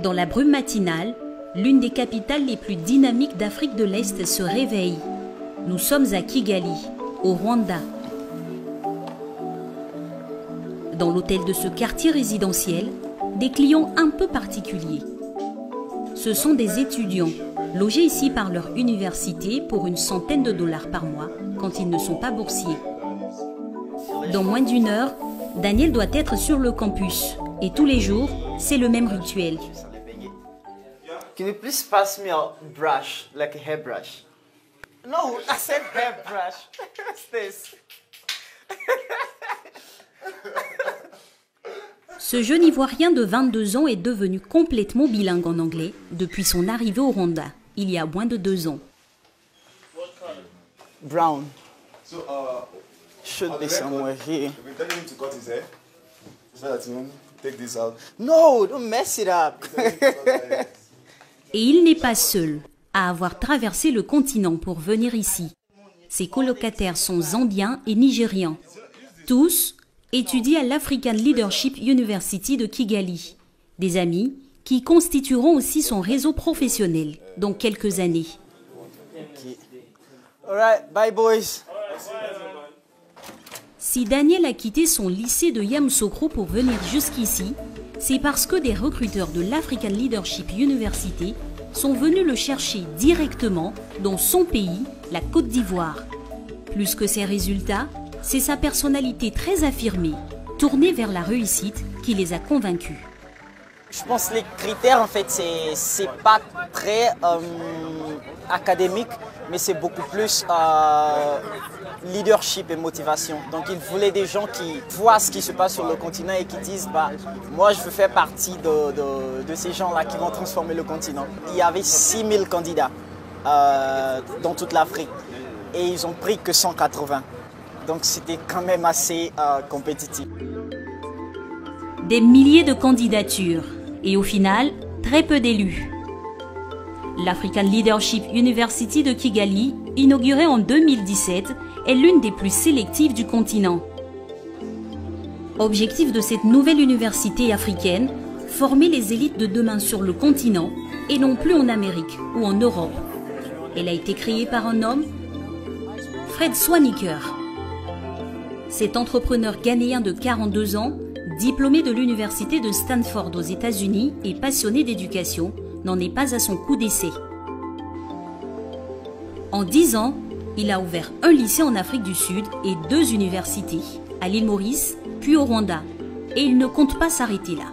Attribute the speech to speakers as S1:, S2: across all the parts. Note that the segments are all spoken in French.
S1: Dans la brume matinale, l'une des capitales les plus dynamiques d'Afrique de l'Est se réveille. Nous sommes à Kigali, au Rwanda. Dans l'hôtel de ce quartier résidentiel, des clients un peu particuliers. Ce sont des étudiants, logés ici par leur université pour une centaine de dollars par mois quand ils ne sont pas boursiers. Dans moins d'une heure, Daniel doit être sur le campus. Et tous les jours, c'est le même rituel.
S2: Can you please pass me a brush, like a hairbrush? No, I said hairbrush. What's this?
S1: Ce jeune Ivoirien de 22 ans est devenu complètement bilingue en anglais depuis son arrivée au Rwanda, il y a moins de 2 ans.
S2: Brown. Should be somewhere here. No, don't mess it up.
S1: Et il n'est pas seul à avoir traversé le continent pour venir ici. Ses colocataires sont zambiens et nigérians. Tous étudient à l'African Leadership University de Kigali. Des amis qui constitueront aussi son réseau professionnel dans quelques années.
S2: All right, bye boys.
S1: Si Daniel a quitté son lycée de Yamoussoukro pour venir jusqu'ici, c'est parce que des recruteurs de l'African Leadership University sont venus le chercher directement dans son pays, la Côte d'Ivoire. Plus que ses résultats, c'est sa personnalité très affirmée, tournée vers la réussite, qui les a convaincus.
S2: Je pense que les critères, en fait, c'est pas très académique, mais c'est beaucoup plus leadership et motivation. Donc, il voulait des gens qui voient ce qui se passe sur le continent et qui disent moi, je veux faire partie de ces gens-là qui vont transformer le continent. Il y avait 6000 candidats dans toute l'Afrique et ils ont pris que 180. Donc, c'était quand même assez compétitif.
S1: Des milliers de candidatures et au final, très peu d'élus. L'African Leadership University de Kigali, inaugurée en 2017, est l'une des plus sélectives du continent. Objectif de cette nouvelle université africaine, former les élites de demain sur le continent et non plus en Amérique ou en Europe. Elle a été créée par un homme, Fred Swaniker. Cet entrepreneur ghanéen de 42 ans, diplômé de l'université de Stanford aux États-Unis et passionné d'éducation, n'en est pas à son coup d'essai. En 10 ans, il a ouvert un lycée en Afrique du Sud et 2 universités, à l'île Maurice, puis au Rwanda. Et il ne compte pas s'arrêter là.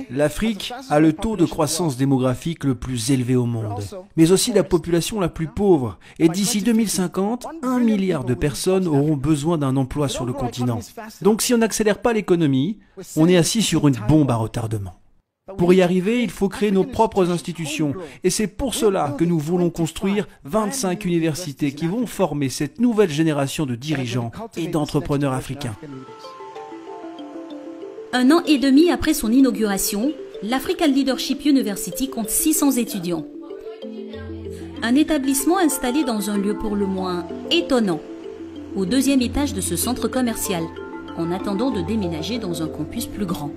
S3: L'Afrique a le taux de croissance démographique le plus élevé au monde, mais aussi la population la plus pauvre. Et d'ici 2050, 1 milliard de personnes auront besoin d'un emploi sur le continent. Donc si on n'accélère pas l'économie, on est assis sur une bombe à retardement. Pour y arriver, il faut créer nos propres institutions. Et c'est pour cela que nous voulons construire 25 universités qui vont former cette nouvelle génération de dirigeants et d'entrepreneurs africains.
S1: 1 an et demi après son inauguration, l'African Leadership University compte 600 étudiants. Un établissement installé dans un lieu pour le moins étonnant, au 2e étage de ce centre commercial, en attendant de déménager dans un campus plus grand.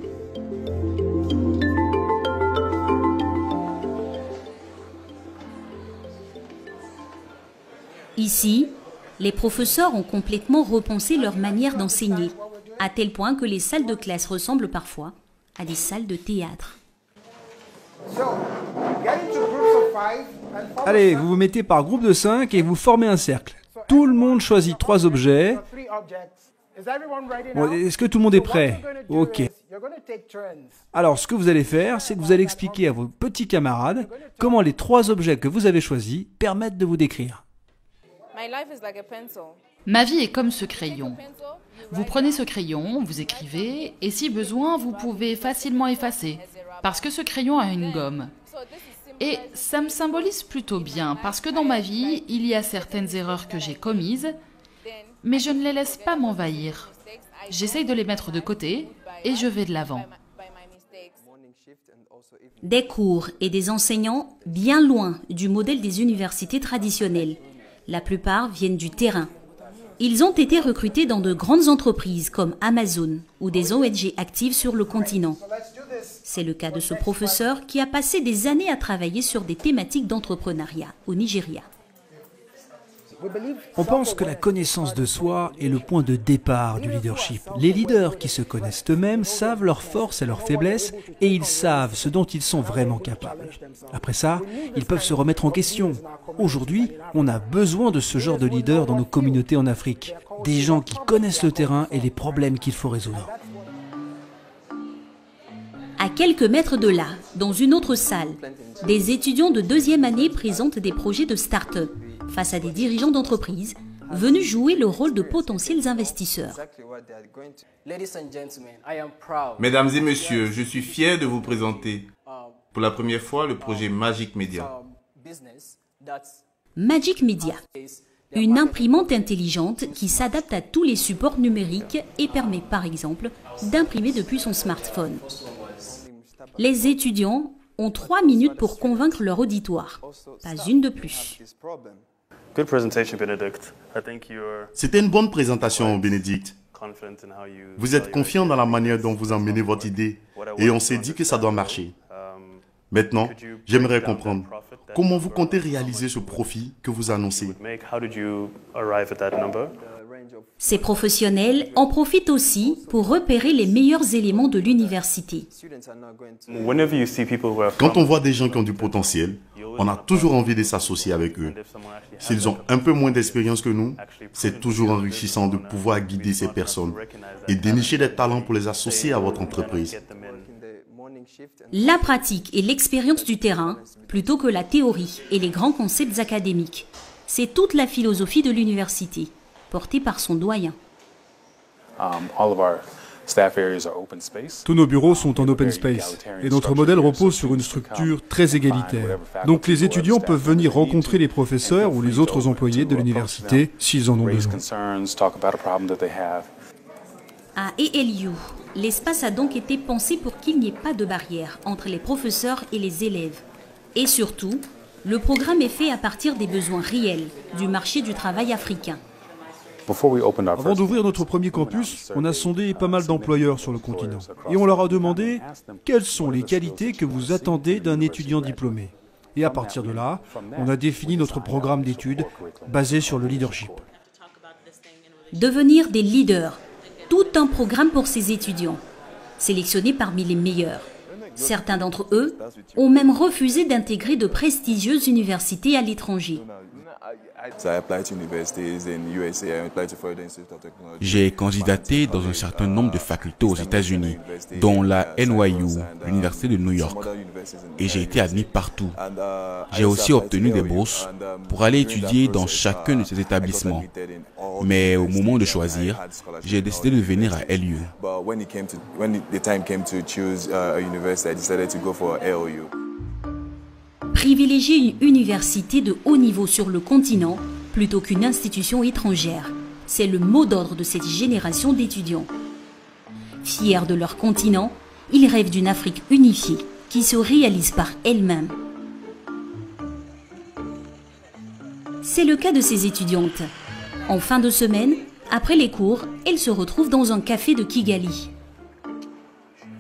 S1: Ici, les professeurs ont complètement repensé leur manière d'enseigner, à tel point que les salles de classe ressemblent parfois à des salles de théâtre.
S3: Allez, vous vous mettez par groupe de 5 et vous formez un cercle. Tout le monde choisit 3 objets. Bon, est-ce que tout le monde est prêt? Ok. Alors, ce que vous allez faire, c'est que vous allez expliquer à vos petits camarades comment les 3 objets que vous avez choisis permettent de vous décrire.
S4: Ma vie est comme ce crayon. Vous prenez ce crayon, vous écrivez, et si besoin, vous pouvez facilement effacer, parce que ce crayon a une gomme. Et ça me symbolise plutôt bien, parce que dans ma vie, il y a certaines erreurs que j'ai commises, mais je ne les laisse pas m'envahir. J'essaye de les mettre de côté, et je vais de l'avant.
S1: Des cours et des enseignants bien loin du modèle des universités traditionnelles. La plupart viennent du terrain. Ils ont été recrutés dans de grandes entreprises comme Amazon ou des ONG actives sur le continent. C'est le cas de ce professeur qui a passé des années à travailler sur des thématiques d'entrepreneuriat au Nigeria.
S3: On pense que la connaissance de soi est le point de départ du leadership. Les leaders qui se connaissent eux-mêmes savent leurs forces et leurs faiblesses et ils savent ce dont ils sont vraiment capables. Après ça, ils peuvent se remettre en question. Aujourd'hui, on a besoin de ce genre de leaders dans nos communautés en Afrique. Des gens qui connaissent le terrain et les problèmes qu'il faut résoudre.
S1: À quelques mètres de là, dans une autre salle, des étudiants de deuxième année présentent des projets de start-up face à des dirigeants d'entreprise venus jouer le rôle de potentiels investisseurs.
S5: Mesdames et messieurs, je suis fier de vous présenter pour la première fois le projet Magic Media.
S1: Magic Media, une imprimante intelligente qui s'adapte à tous les supports numériques et permet par exemple d'imprimer depuis son smartphone. Les étudiants ont 3 minutes pour convaincre leur auditoire, pas une de plus.
S6: C'était une bonne présentation, Bénédicte. Vous êtes confiant dans la manière dont vous emmenez votre idée et on s'est dit que ça doit marcher. Maintenant, j'aimerais comprendre comment vous comptez réaliser ce profit que vous annoncez.
S1: Ces professionnels en profitent aussi pour repérer les meilleurs éléments de l'université.
S6: Quand on voit des gens qui ont du potentiel, on a toujours envie de s'associer avec eux. S'ils ont un peu moins d'expérience que nous, c'est toujours enrichissant de pouvoir guider ces personnes et dénicher des talents pour les associer à votre entreprise.
S1: La pratique et l'expérience du terrain, plutôt que la théorie et les grands concepts académiques, c'est toute la philosophie de l'université, portée par son doyen.
S7: Tous nos bureaux sont en open space et notre modèle repose sur une structure très égalitaire. Donc les étudiants peuvent venir rencontrer les professeurs ou les autres employés de l'université s'ils en ont besoin.
S1: À ALU, l'espace a donc été pensé pour qu'il n'y ait pas de barrière entre les professeurs et les élèves. Et surtout, le programme est fait à partir des besoins réels du marché du travail africain.
S7: Avant d'ouvrir notre premier campus, on a sondé pas mal d'employeurs sur le continent. Et on leur a demandé quelles sont les qualités que vous attendez d'un étudiant diplômé. Et à partir de là, on a défini notre programme d'études basé sur le leadership.
S1: Devenir des leaders, tout un programme pour ces étudiants, sélectionnés parmi les meilleurs. Certains d'entre eux ont même refusé d'intégrer de prestigieuses universités à l'étranger.
S8: J'ai candidaté dans un certain nombre de facultés aux États-Unis, dont la NYU, l'Université de New York, et j'ai été admis partout. J'ai aussi obtenu des bourses pour aller étudier dans chacun de ces établissements. Mais au moment de choisir, j'ai décidé de venir à LU.
S1: Privilégier une université de haut niveau sur le continent plutôt qu'une institution étrangère, c'est le mot d'ordre de cette génération d'étudiants. Fiers de leur continent, ils rêvent d'une Afrique unifiée qui se réalise par elle-même. C'est le cas de ces étudiantes. En fin de semaine, après les cours, elles se retrouvent dans un café de Kigali.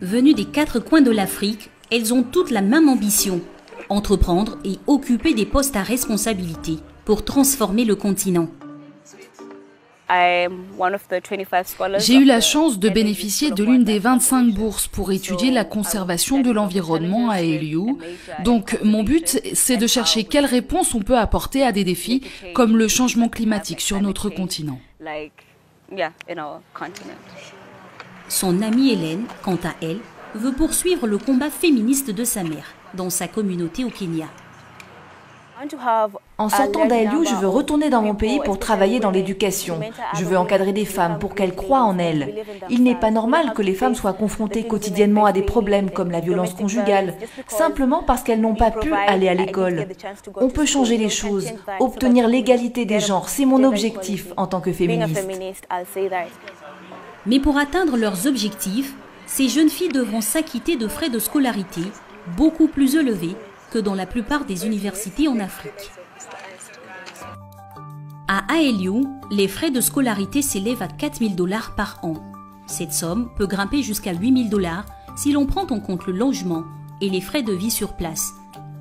S1: Venues des 4 coins de l'Afrique, elles ont toutes la même ambition: entreprendre et occuper des postes à responsabilité pour transformer le continent.
S4: J'ai eu la chance de bénéficier de l'une des 25 bourses pour étudier la conservation de l'environnement à LU. Donc mon but, c'est de chercher quelles réponses on peut apporter à des défis comme le changement climatique sur notre continent.
S1: Son amie Hélène, quant à elle, veut poursuivre le combat féministe de sa mère dans sa communauté au Kenya.
S9: En sortant d'ALU, je veux retourner dans mon pays pour travailler dans l'éducation. Je veux encadrer des femmes pour qu'elles croient en elles. Il n'est pas normal que les femmes soient confrontées quotidiennement à des problèmes comme la violence conjugale, simplement parce qu'elles n'ont pas pu aller à l'école. On peut changer les choses, obtenir l'égalité des genres, c'est mon objectif en tant que féministe.
S1: Mais pour atteindre leurs objectifs, ces jeunes filles devront s'acquitter de frais de scolarité beaucoup plus élevés que dans la plupart des universités en Afrique. À ALU, les frais de scolarité s'élèvent à $4 000 par an. Cette somme peut grimper jusqu'à $8 000 si l'on prend en compte le logement et les frais de vie sur place.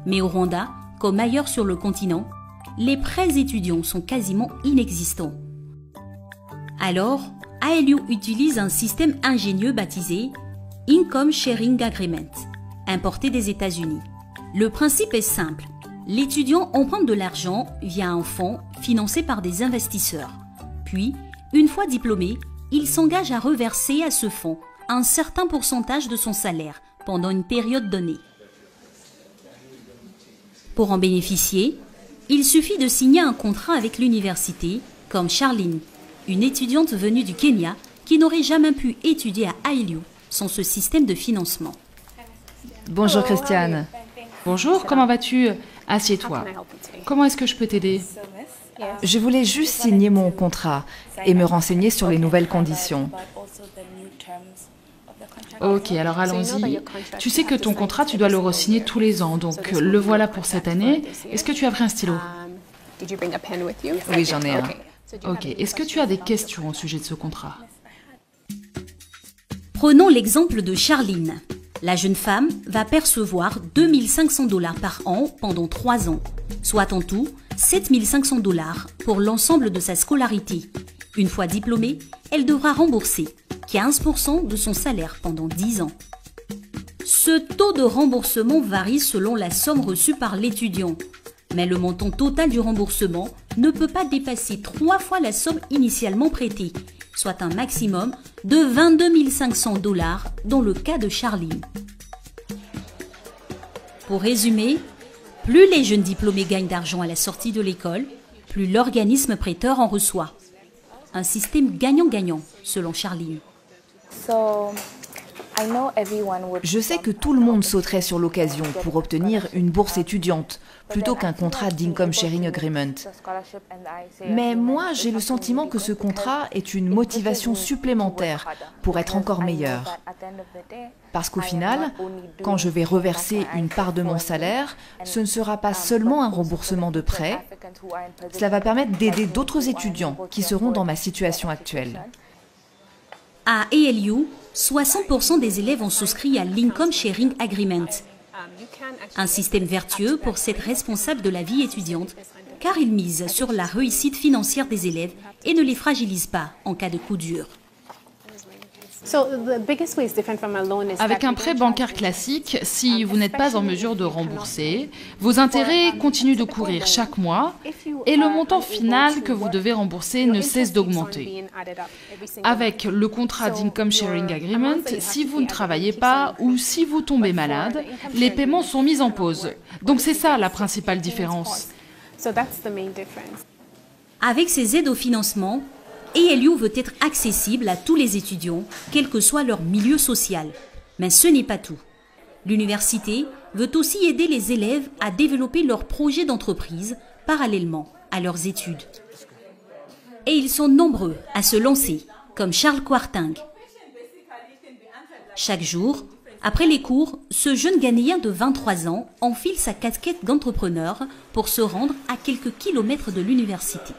S1: Mais au Rwanda, comme ailleurs sur le continent, les prêts étudiants sont quasiment inexistants. Alors, ALU utilise un système ingénieux baptisé Income Sharing Agreement, importé des États-Unis. Le principe est simple. L'étudiant emprunte de l'argent via un fonds financé par des investisseurs. Puis, une fois diplômé, il s'engage à reverser à ce fonds un certain pourcentage de son salaire pendant une période donnée. Pour en bénéficier, il suffit de signer un contrat avec l'université, comme Charline, une étudiante venue du Kenya qui n'aurait jamais pu étudier à ALU sans ce système de financement.
S9: Bonjour Christiane.
S4: Bonjour, comment vas-tu? Assieds-toi. Comment est-ce que je peux t'aider?
S9: Je voulais juste signer mon contrat et me renseigner sur les nouvelles conditions.
S4: Ok, alors allons-y. Tu sais que ton contrat, tu dois le re-signer tous les ans, donc le voilà pour cette année. Est-ce que tu as pris un stylo?
S9: Oui, j'en ai un.
S4: Ok, est-ce que tu as des questions au sujet de ce contrat?
S1: Prenons l'exemple de Charline. La jeune femme va percevoir 2 500 $ par an pendant 3 ans, soit en tout 7 500 $ pour l'ensemble de sa scolarité. Une fois diplômée, elle devra rembourser 15% de son salaire pendant 10 ans. Ce taux de remboursement varie selon la somme reçue par l'étudiant, mais le montant total du remboursement ne peut pas dépasser 3 fois la somme initialement prêtée, soit un maximum de 22 500 $ dans le cas de Charline. Pour résumer, plus les jeunes diplômés gagnent d'argent à la sortie de l'école, plus l'organisme prêteur en reçoit. Un système gagnant-gagnant, selon Charline.
S9: Je sais que tout le monde sauterait sur l'occasion pour obtenir une bourse étudiante plutôt qu'un contrat d'Income Sharing Agreement. Mais moi, j'ai le sentiment que ce contrat est une motivation supplémentaire pour être encore meilleur. Parce qu'au final, quand je vais reverser une part de mon salaire, ce ne sera pas seulement un remboursement de prêt, cela va permettre d'aider d'autres étudiants qui seront dans ma situation actuelle.
S1: À ALU, 60% des élèves ont souscrit à l'Income Sharing Agreement, un système vertueux pour cette responsable de la vie étudiante, car il mise sur la réussite financière des élèves et ne les fragilise pas en cas de coup dur.
S4: Avec un prêt bancaire classique, si vous n'êtes pas en mesure de rembourser, vos intérêts continuent de courir chaque mois et le montant final que vous devez rembourser ne cesse d'augmenter. Avec le contrat d'Income Sharing Agreement, si vous ne travaillez pas ou si vous tombez malade, les paiements sont mis en pause. Donc c'est ça la principale différence.
S1: Avec ces aides au financement, ALU veut être accessible à tous les étudiants, quel que soit leur milieu social. Mais ce n'est pas tout. L'université veut aussi aider les élèves à développer leurs projets d'entreprise parallèlement à leurs études. Et ils sont nombreux à se lancer, comme Charles Kwarteng. Chaque jour, après les cours, ce jeune Ghanéen de 23 ans enfile sa casquette d'entrepreneur pour se rendre à quelques kilomètres de l'université.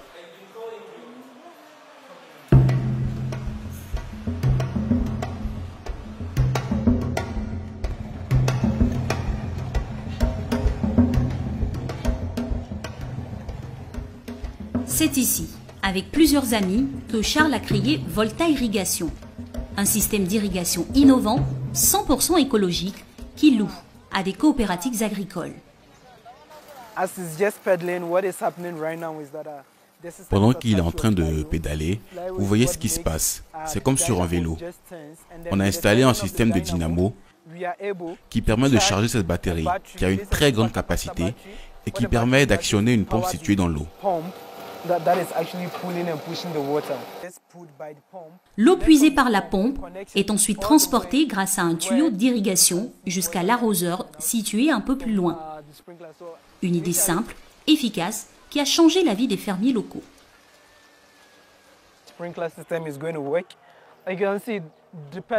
S1: C'est ici, avec plusieurs amis, que Charles a créé Volta Irrigation, un système d'irrigation innovant, 100% écologique, qui loue à des coopératives agricoles.
S8: Pendant qu'il est en train de pédaler, vous voyez ce qui se passe. C'est comme sur un vélo. On a installé un système de dynamo qui permet de charger cette batterie, qui a une très grande capacité et qui permet d'actionner une pompe située dans l'eau.
S1: L'eau puisée par la pompe est ensuite transportée grâce à un tuyau d'irrigation jusqu'à l'arroseur situé un peu plus loin. Une idée simple, efficace, qui a changé la vie des fermiers locaux.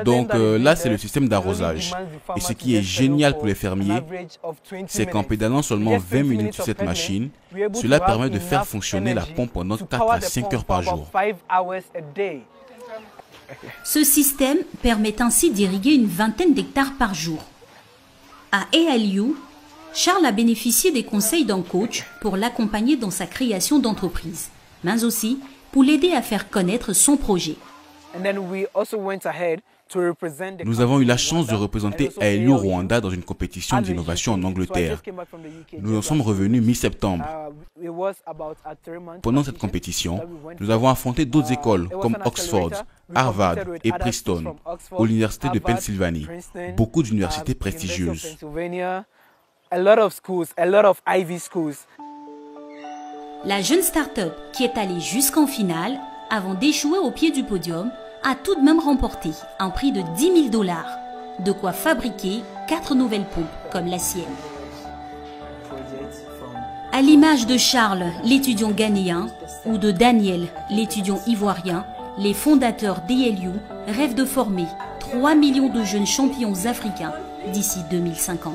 S8: Donc là, c'est le système d'arrosage. Et ce qui est génial pour les fermiers, c'est qu'en pédalant seulement 20 minutes sur cette machine, cela permet de faire fonctionner la pompe pendant 4 à 5 heures par jour.
S1: Ce système permet ainsi d'irriguer une vingtaine d'hectares par jour. À ALU, Charles a bénéficié des conseils d'un coach pour l'accompagner dans sa création d'entreprise, mais aussi pour l'aider à faire connaître son projet.
S8: Nous avons eu la chance de représenter ALU Rwanda dans une compétition d'innovation en Angleterre. Nous en sommes revenus mi-septembre. Pendant cette compétition, nous avons affronté d'autres écoles comme Oxford, Harvard et Princeton, ou l'Université de Pennsylvanie, beaucoup d'universités prestigieuses.
S1: La jeune start-up qui est allée jusqu'en finale, avant d'échouer au pied du podium, a tout de même remporté un prix de 10 000 $, de quoi fabriquer 4 nouvelles pompes comme la sienne. À l'image de Charles, l'étudiant ghanéen, ou de Daniel, l'étudiant ivoirien, les fondateurs d'ALU rêvent de former 3 millions de jeunes champions africains d'ici 2050.